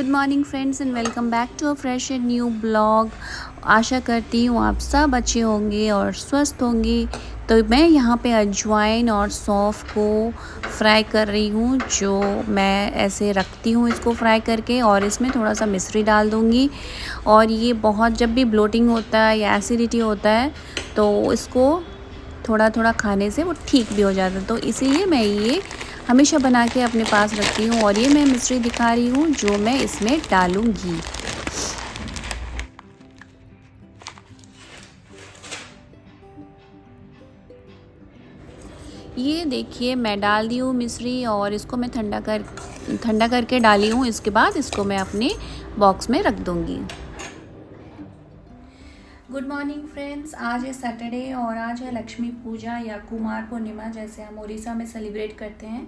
Good morning friends and welcome back to a fresh and new blog. आशा करती हूँ आप सब अच्छे होंगे और स्वस्थ होंगे। तो मैं यहाँ पे अजवाइन और सौंफ को फ्राई कर रही हूँ, जो मैं ऐसे रखती हूँ इसको फ्राई करके, और इसमें थोड़ा सा मिश्री डाल दूँगी। और ये बहुत, जब भी ब्लोटिंग होता है या एसिडिटी होता है तो इसको थोड़ा थोड़ा खाने से वो ठीक भी हो जाता है। तो इसीलिए मैं ये हमेशा बना के अपने पास रखती हूँ। और ये मैं मिश्री दिखा रही हूँ जो मैं इसमें डालूँगी। ये देखिए मैं डाल दी हूँ मिश्री, और इसको मैं ठंडा करके डाली हूँ। इसके बाद इसको मैं अपने बॉक्स में रख दूँगी। गुड मॉर्निंग फ्रेंड्स, आज है सैटरडे और आज है लक्ष्मी पूजा या कुमार पूर्णिमा, जैसे हम उड़ीसा में सेलिब्रेट करते हैं।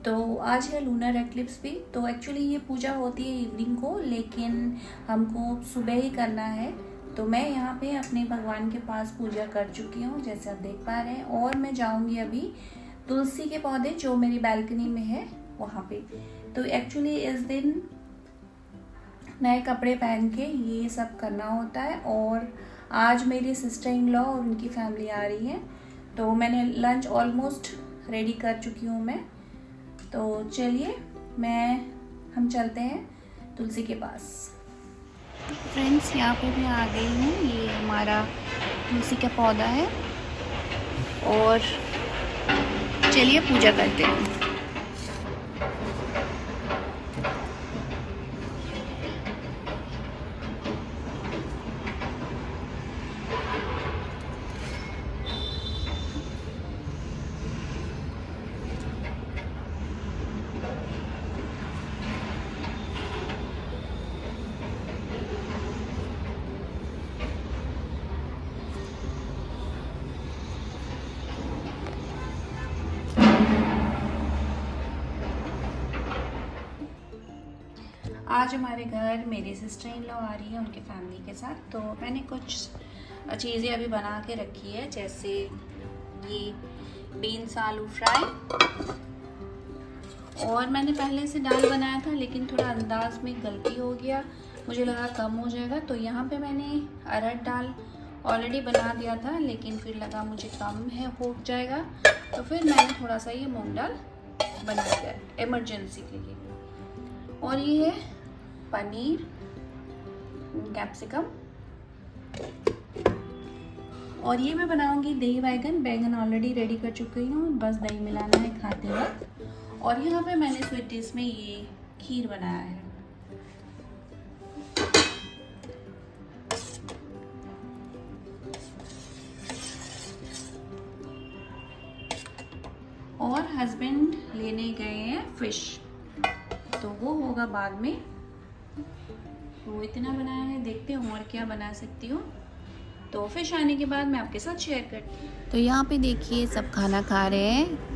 तो आज है लूनर एक्लिप्स भी। तो एक्चुअली ये पूजा होती है इवनिंग को, लेकिन हमको सुबह ही करना है। तो मैं यहाँ पे अपने भगवान के पास पूजा कर चुकी हूँ, जैसे आप देख पा रहे हैं। और मैं जाऊँगी अभी तुलसी के पौधे जो मेरी बालकनी में है वहाँ पे। तो एक्चुअली इस दिन नए कपड़े पहन के ये सब करना होता है। और आज मेरी सिस्टर इन लॉ और उनकी फैमिली आ रही है, तो मैंने लंच ऑलमोस्ट रेडी कर चुकी हूँ मैं। तो चलिए हम चलते हैं तुलसी के पास। फ्रेंड्स, यहाँ पे मैं आ गई हूँ। ये हमारा तुलसी का पौधा है और चलिए पूजा करते हैं। आज हमारे घर मेरी सिस्टर इन लॉ आ रही है उनके फैमिली के साथ। तो मैंने कुछ चीज़ें अभी बना के रखी है, जैसे ये बीन्स आलू फ्राई। और मैंने पहले से दाल बनाया था, लेकिन थोड़ा अंदाज में गलती हो गया, मुझे लगा कम हो जाएगा। तो यहाँ पे मैंने अरहर दाल ऑलरेडी बना दिया था, लेकिन फिर लगा मुझे कम है हो जाएगा, तो फिर मैंने थोड़ा सा ये मूंग दाल बना दिया इमरजेंसी के लिए। और ये है पनीर, कैप्सिकम, और ये मैं बनाऊंगी दही बैगन ऑलरेडी रेडी कर चुकी हूँ, बस दही मिलाना है खाते वक्त। और यहाँ पे मैंने स्वीट डिश में ये खीर बनाया है। और हस्बैंड लेने गए हैं फिश, तो वो होगा बाद में। तो इतना बनाया है, देखते हैं और क्या बना सकती हूँ। तो फिश आने के बाद मैं आपके साथ शेयर करती हूँ। तो यहाँ पे देखिए सब खाना खा रहे हैं।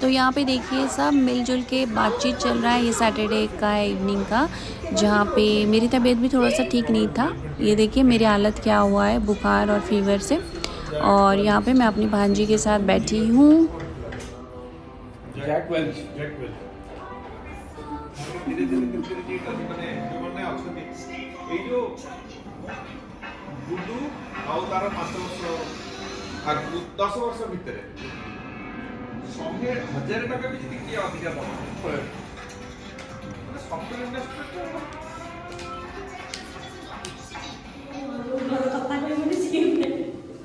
तो यहाँ पे देखिए सब मिलजुल के बातचीत चल रहा है। ये सैटरडे का इवनिंग का, जहाँ पे मेरी तबीयत भी थोड़ा सा ठीक नहीं था। ये देखिए मेरी हालत क्या हुआ है बुखार और फीवर से। और यहाँ पे मैं अपनी भांजी के साथ बैठी हूँ।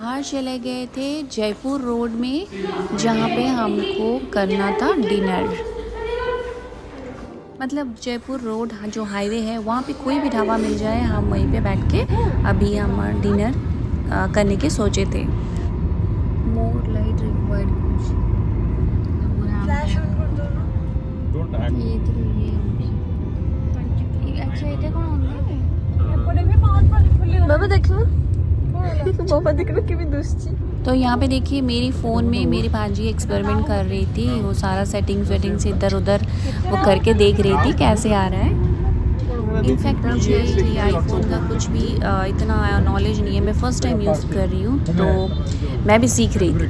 बाहर चले गए थे जयपुर रोड में, जहाँ पे हमको करना था डिनर। मतलब जयपुर रोड जो हाईवे है वहाँ पे कोई भी ढाबा मिल जाए हम वहीं पे बैठ के अभी हम डिनर करने के सोचे थे। मोर लाइट रिक्वायर्ड फ्लैश ऑन कर दो ना। Don't act. अच्छा এটা কোন এপরে भी बहुत बड़ी खुली बाबा देखना बाबा देखना कितनी दुष्टी। तो यहाँ पे देखिए मेरी फ़ोन में मेरी भांजी एक्सपेरिमेंट कर रही थी, वो सारा सेटिंग्स इधर उधर वो करके देख रही थी कैसे आ रहा है। इनफैक्ट मुझे ये आईफोन का कुछ भी इतना नॉलेज नहीं है, मैं फ़र्स्ट टाइम यूज़ कर रही हूँ तो मैं भी सीख रही थी।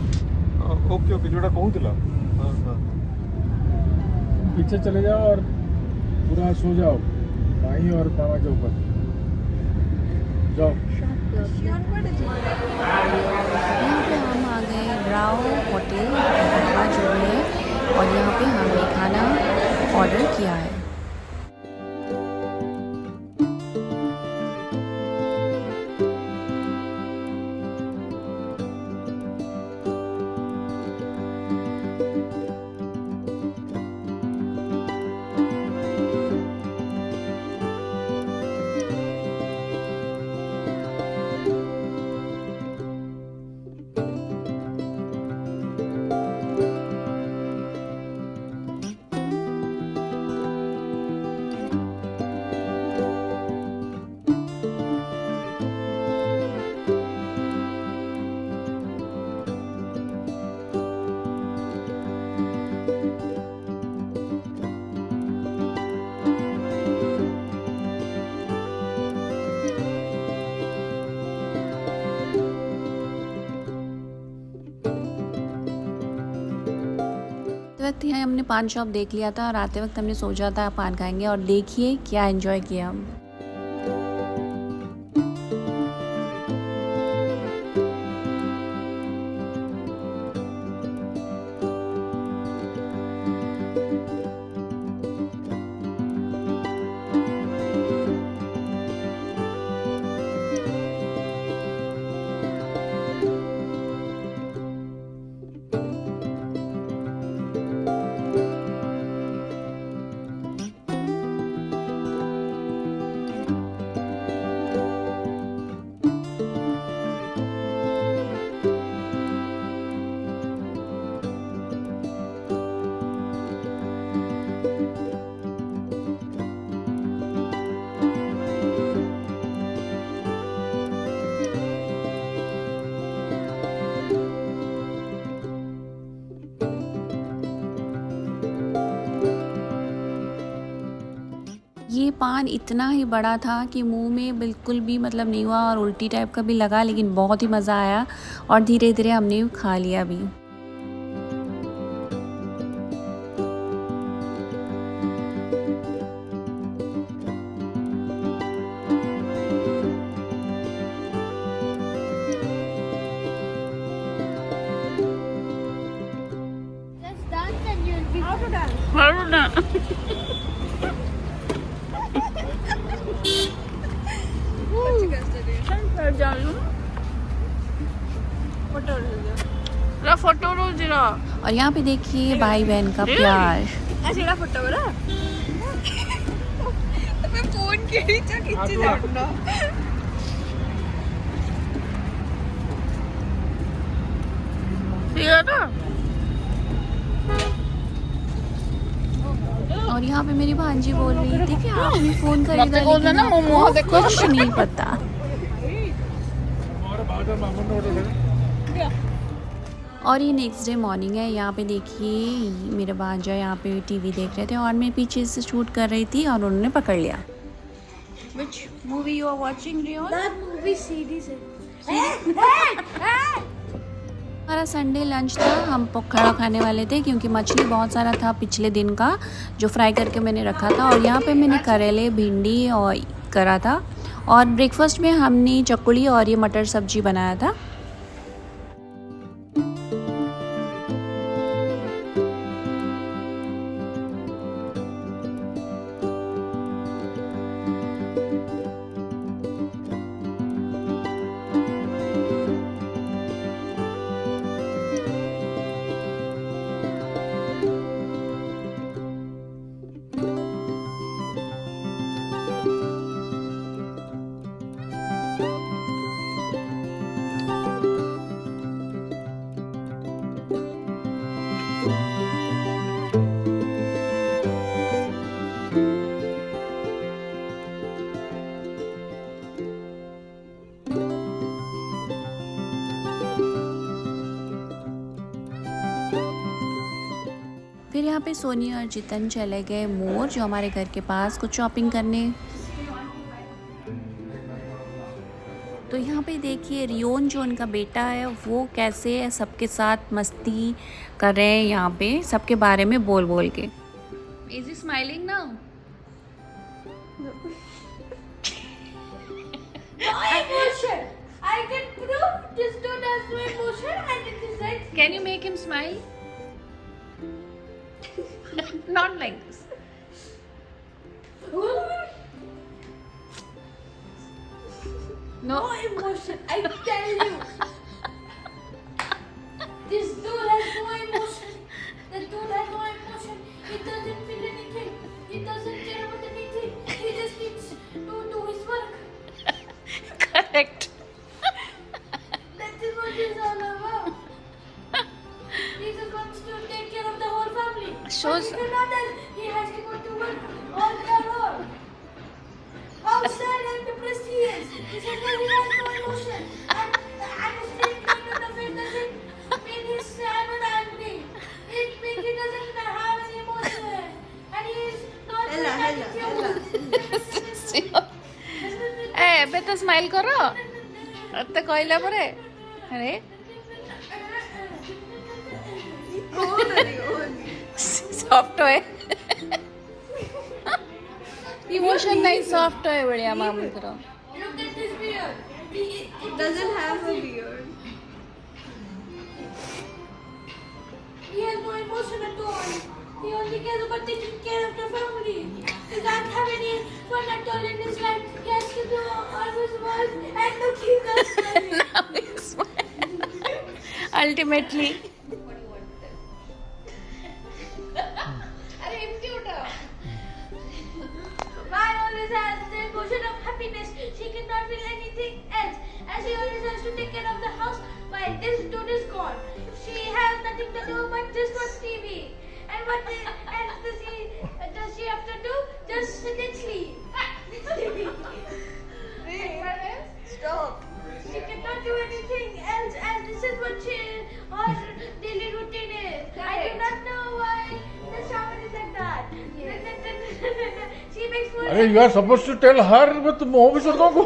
ओके ओके जोड़ा कहूँला पीछे चले जाओ और पूरा सो जाओ बाई और पावा के ऊपर जाओ। यहाँ पे हम आ गए राव होटल जो है और यहाँ पे हमने खाना ऑर्डर किया है। वक्त यहाँ हमने पान शॉप देख लिया था और आते वक्त हमने सोचा था पान खाएंगे और देखिए क्या एंजॉय किया हम। ये पान इतना ही बड़ा था कि मुंह में बिल्कुल भी मतलब नहीं हुआ और उल्टी टाइप का भी लगा, लेकिन बहुत ही मज़ा आया और धीरे धीरे हमने खा लिया भी। Let's dance and you'll be how to dance. और यहाँ पे देखिए भाई बहन का प्यार। और यहाँ पे मेरी भांजी बोल रही थी कि आपने फोन खरीदा लेकिन आपको कुछ नहीं पता। और ये नेक्स्ट डे मॉर्निंग है। यहाँ पे देखिए मेरे भांजा यहाँ पे टीवी देख रहे थे और मैं पीछे से शूट कर रही थी और उन्होंने पकड़ लिया। Which movie you are watching, Rion? That movie series हमारा संडे लंच था, हम पकौड़ा खाने वाले थे क्योंकि मछली बहुत सारा था पिछले दिन का जो फ्राई करके मैंने रखा था। और यहाँ पे मैंने करेले भिंडी और करा था और ब्रेकफास्ट में हमने चकुली और ये मटर सब्जी बनाया था। फिर यहाँ पे सोनी और जितन चले गए मोर जो हमारे घर के पास कुछ शॉपिंग करने। तो यहाँ पे देखिए रियोन जो उनका बेटा है वो कैसे सबके साथ मस्ती कर रहे हैं यहाँ पे सबके बारे में बोल बोल के। Is he smiling now? Emotion. I can prove this dude has no emotion and it is right. Can you make him smile? Not like this. No emotion, I tell you. This dude has no emotion. The dude has no emotion. He doesn't feel anything. He doesn't care about anything. He just needs to do his work. Correct. That is what he's all about. He just wants to take care of the whole family. Shows- But if not that, he has to go to work all day long. How sad and depressed he is. This is why he has no emotion. And still clean on the face doesn't mean he's sad or angry. It means he doesn't have any emotion. And he is not ए ଏବେ ତ smile କର ଏତେ କହିଲା ପରେ ଆରେ soft ହୁଏ emotion ନାହିଁ soft ହୁଏ ବଢିଆ ମାମୁଙ୍କର। Look at this beard. It Doesn't have a beard. He has no emotion at all. He only cares about taking care of the family. He can't have any fun at all in his life. He has to do all his work and look, he's not smiling. Ultimately Why always has the emotion of happiness? She cannot feel anything else. And she always has to take care of the house while this dude is gone. She has nothing to do but just watch TV. And what else does she have to do? Just sit and sleep. Stop. She cannot do anything else, and this is what her daily routine is. I do not know why the shower is like that. She makes food. अरे you are suppose to tell her but मोह भी सुनता हूँ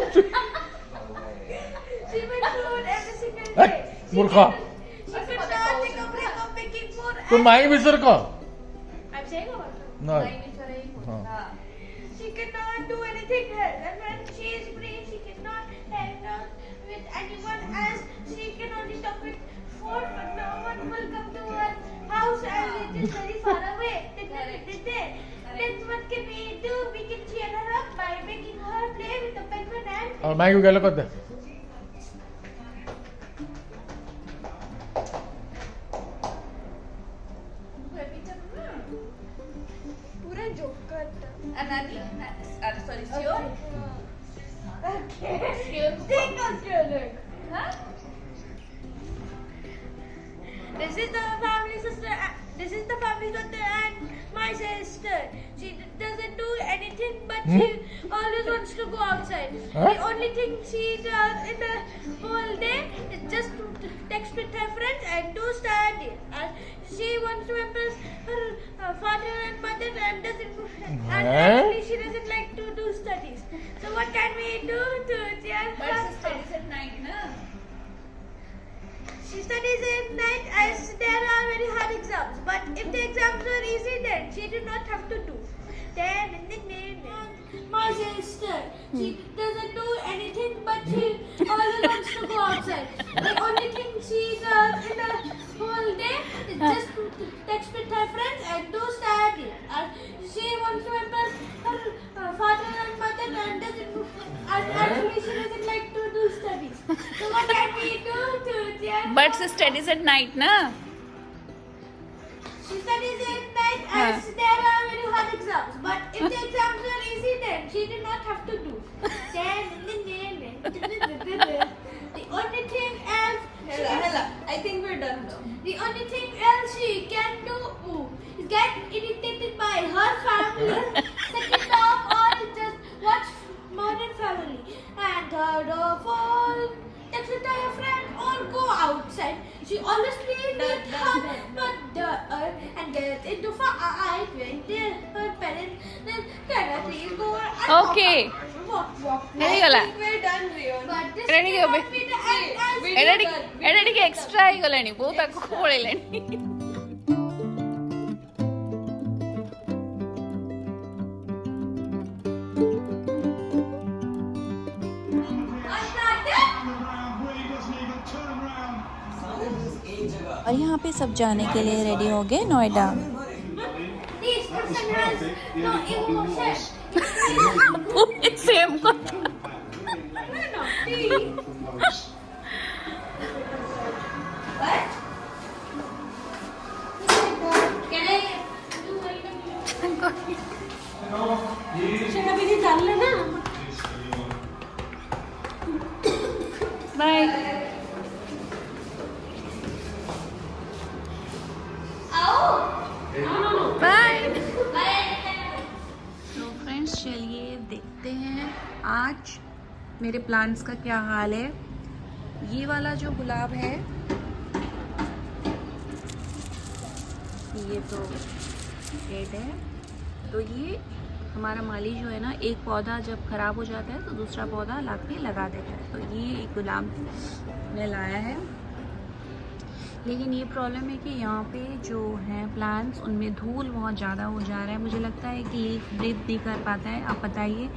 She makes food every single Hey, day. मूर्खा। She could not take a break of making food. तो माई भी sir का I'm saying about ना हाँ she cannot do anything else. And when she is free, she cannot hang out with anyone else. She can only talk with phone, but no one will come to her house as it is very far away. Then what can we do? We can cheer her up by making her play with the penguin and और माई को क्या लगता है पूरा joke करता. This is the family sister. This is the family daughter and my sister. She doesn't do anything, but she always wants to go outside. Huh? The only thing she does in the whole day is just to text with her friends and do studies. And she wants to impress her father and mother and doesn't. And actually, she doesn't like to do studies. So what can we do to cheer her up? at night na She studies at night as there are very hard exams. But if the exams are easy, then she do not have to do. Then my sister, she doesn't do anything, but she always wants to go outside. The only thing she does in the whole day is just to text with her friends and do study. And she wants to impress her father and mother and doesn't. And actually, she doesn't like to do studies. So what can we do to cheer her but studies at night ना She studies at night as there are very hard exams. But if the exams are easy, then she did not have to do. Then the only thing else. Hella. I think we're done now. The only thing else she can do is get irritated by her family. Second of all, is just watch Modern Family. And third of all, text with her friend or go outside. She always plays with her mother and get into I went there. Her parents then can I please go? Okay. Walk. ହେଇଗଲା We're done, Rion. But this Ready, cannot Obe? be the end. ଏଇଟା ଟିକେ extra ହେଇଗଲାଣି ବହୁତ ଆଗକୁ ପଳେଇଲାଣି और यहाँ पे सब जाने के लिए रेडी हो गए Noida This person has no emotion. Same को Can I do शराब भी डाल लेना. बाय बाय तो फ्रेंड्स चलिए देखते हैं आज मेरे प्लांट्स का क्या हाल है। ये वाला जो गुलाब है ये तो डेड है, तो ये हमारा माली जो है ना एक पौधा जब ख़राब हो जाता है तो दूसरा पौधा ला के लगा देता है। तो ये एक गुलाब ने लाया है, लेकिन ये प्रॉब्लम है कि यहाँ पे जो हैं प्लांट्स उनमें धूल बहुत ज़्यादा हो जा रहा है। मुझे लगता है कि लीफ ब्रीथ नहीं कर पाता है। आप बताइए,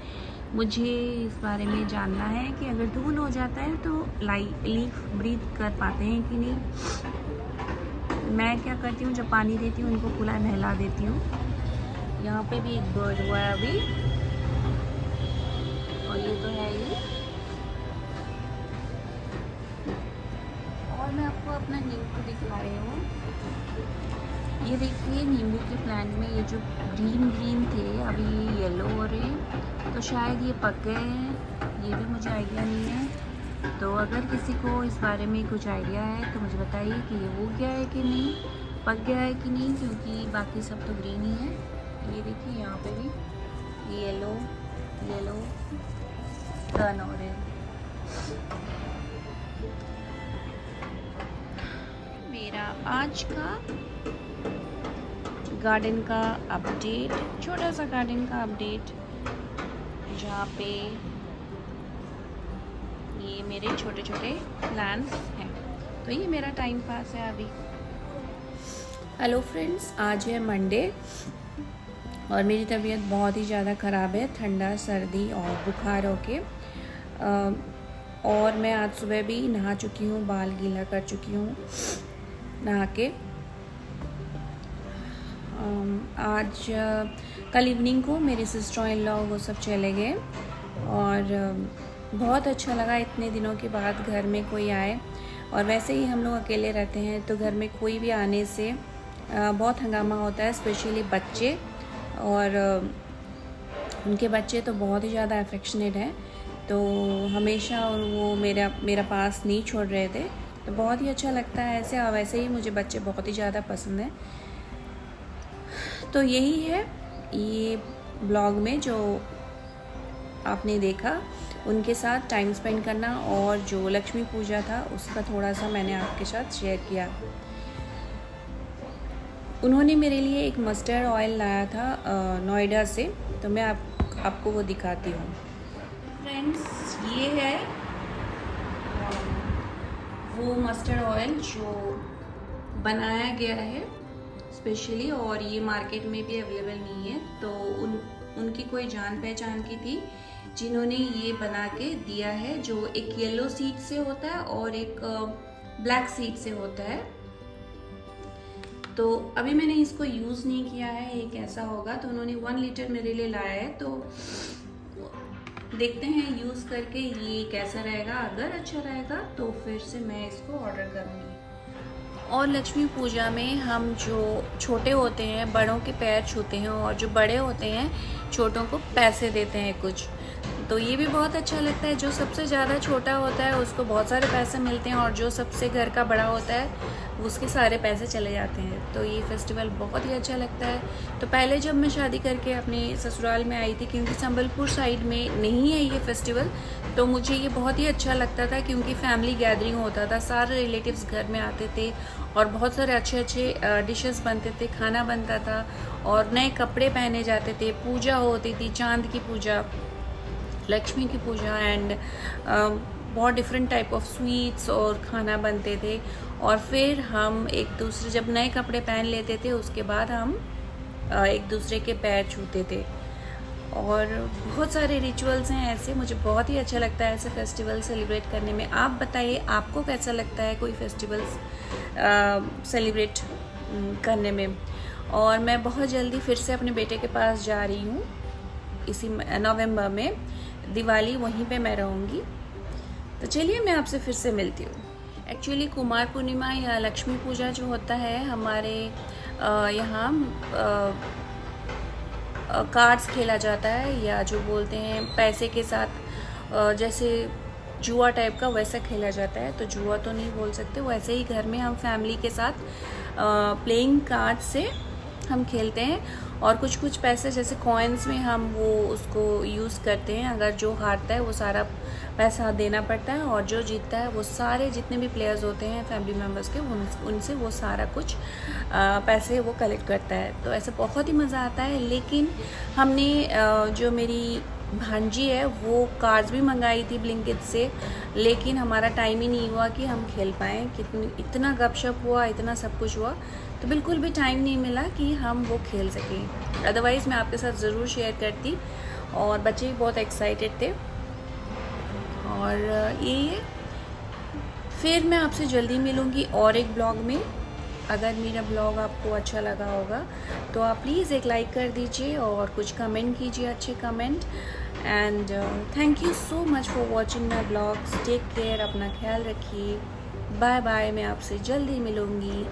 मुझे इस बारे में जानना है कि अगर धूल हो जाता है तो लीफ ब्रीथ कर पाते हैं कि नहीं। मैं क्या करती हूँ, जब पानी देती हूँ उनको खुला नहला देती हूँ। यहाँ पे भी एक बर्ड हुआ है अभी, और ये तो है ही। और मैं आपको अपना नींबू दिखा रही हूँ। ये देखिए नींबू के प्लांट में ये जो ग्रीन थे अभी येलो हो रहे हैं, तो शायद ये पक गए हैं, ये भी मुझे आइडिया नहीं है। तो अगर किसी को इस बारे में कुछ आइडिया है तो मुझे बताइए कि ये हो गया है कि नहीं, पक गया है कि नहीं, क्योंकि बाकी सब तो ग्रीन ही है। ये देखिए यहाँ पे भी येलो टर्न हो रहे हैं। मेरा आज का गार्डन का अपडेट, छोटा सा गार्डन का अपडेट, जहाँ पे ये मेरे छोटे छोटे प्लांट्स हैं। तो ये मेरा टाइम पास है अभी। हेलो फ्रेंड्स, आज है मंडे और मेरी तबीयत बहुत ही ज़्यादा ख़राब है, ठंडा सर्दी और बुखार होके। और मैं आज सुबह भी नहा चुकी हूँ, बाल गीला कर चुकी हूँ नहा के। आज कल इवनिंग को मेरे सिस्टर इन लॉ वो सब चले गए और बहुत अच्छा लगा इतने दिनों के बाद घर में कोई आए। और वैसे ही हम लोग अकेले रहते हैं तो घर में कोई भी आने से बहुत हंगामा होता है, स्पेशली बच्चे। और उनके बच्चे तो बहुत ही ज़्यादा अफेक्शनेट हैं, तो हमेशा और वो मेरा पास नहीं छोड़ रहे थे, तो बहुत ही अच्छा लगता है ऐसे। और वैसे ही मुझे बच्चे बहुत ही ज़्यादा पसंद हैं। तो यही है ये ब्लॉग में जो आपने देखा, उनके साथ टाइम स्पेंड करना, और जो लक्ष्मी पूजा था उसका थोड़ा सा मैंने आपके साथ शेयर किया। उन्होंने मेरे लिए एक मस्टर्ड ऑयल लाया था नोएडा से, तो मैं आपको वो दिखाती हूँ। फ्रेंड्स, ये है वो मस्टर्ड ऑयल जो बनाया गया है स्पेशली, और ये मार्केट में भी अवेलेबल नहीं है। तो उनकी कोई जान पहचान की थी जिन्होंने ये बना के दिया है, जो एक येलो सीड से होता है और एक ब्लैक सीड से होता है। तो अभी मैंने इसको यूज़ नहीं किया है, ये कैसा होगा। तो उन्होंने 1 लीटर मेरे लिए लाया है, तो देखते हैं यूज़ करके ये कैसा रहेगा। अगर अच्छा रहेगा तो फिर से मैं इसको ऑर्डर करूँगी। और लक्ष्मी पूजा में हम जो छोटे होते हैं बड़ों के पैर छूते हैं, और जो बड़े होते हैं छोटों को पैसे देते हैं कुछ। तो ये भी बहुत अच्छा लगता है। जो सबसे ज़्यादा छोटा होता है उसको बहुत सारे पैसे मिलते हैं, और जो सबसे घर का बड़ा होता है उसके सारे पैसे चले जाते हैं। तो ये फेस्टिवल बहुत ही अच्छा लगता है। तो पहले जब मैं शादी करके अपने ससुराल में आई थी, क्योंकि संबलपुर साइड में नहीं है ये फेस्टिवल, तो मुझे ये बहुत ही अच्छा लगता था, क्योंकि फैमिली गैदरिंग होता था, सारे रिलेटिव्स घर में आते थे और बहुत सारे अच्छे अच्छे डिशेस बनते थे, खाना बनता था और नए कपड़े पहने जाते थे, पूजा होती थी, चांद की पूजा, लक्ष्मी की पूजा, एंड बहुत डिफरेंट टाइप ऑफ स्वीट्स और खाना बनते थे। और फिर हम एक दूसरे, जब नए कपड़े पहन लेते थे उसके बाद हम एक दूसरे के पैर छूते थे। और बहुत सारे रिचुअल्स हैं ऐसे, मुझे बहुत ही अच्छा लगता है ऐसे फेस्टिवल सेलिब्रेट करने में। आप बताइए आपको कैसा लगता है कोई फेस्टिवल्स सेलिब्रेट करने में। और मैं बहुत जल्दी फिर से अपने बेटे के पास जा रही हूँ, इसी नवंबर में दिवाली वहीं पे मैं रहूँगी। तो चलिए मैं आपसे फिर से मिलती हूँ। एक्चुअली कुमार पूर्णिमा या लक्ष्मी पूजा जो होता है हमारे यहाँ कार्ड्स खेला जाता है, या जो बोलते हैं पैसे के साथ, जैसे जुआ टाइप का वैसा खेला जाता है। तो जुआ तो नहीं बोल सकते, वैसे ही घर में हम फैमिली के साथ प्लेइंग कार्ड से हम खेलते हैं। और कुछ कुछ पैसे जैसे कॉइन्स में हम वो उसको यूज़ करते हैं। अगर जो हारता है वो सारा पैसा देना पड़ता है, और जो जीतता है वो सारे जितने भी प्लेयर्स होते हैं फैमिली मेम्बर्स के, उनसे वो सारा कुछ पैसे वो कलेक्ट करता है। तो ऐसे बहुत ही मज़ा आता है। लेकिन हमने जो मेरी भांजी है वो कार्ड्स भी मंगाई थी ब्लिंकिट से, लेकिन हमारा टाइम ही नहीं हुआ कि हम खेल पाएँ। इतना गपशप हुआ, इतना सब कुछ हुआ, तो बिल्कुल भी टाइम नहीं मिला कि हम वो खेल सकें। अदरवाइज़ मैं आपके साथ ज़रूर शेयर करती। और बच्चे भी बहुत एक्साइटेड थे। और ये फिर मैं आपसे जल्दी मिलूँगी और एक ब्लॉग में। अगर मेरा ब्लॉग आपको अच्छा लगा होगा तो आप प्लीज़ एक लाइक कर दीजिए और कुछ कमेंट कीजिए, अच्छे comment. And thank you so much for watching my blogs. Take care, अपना ख्याल रखिए। बाय बाय, मैं आपसे जल्दी मिलूँगी।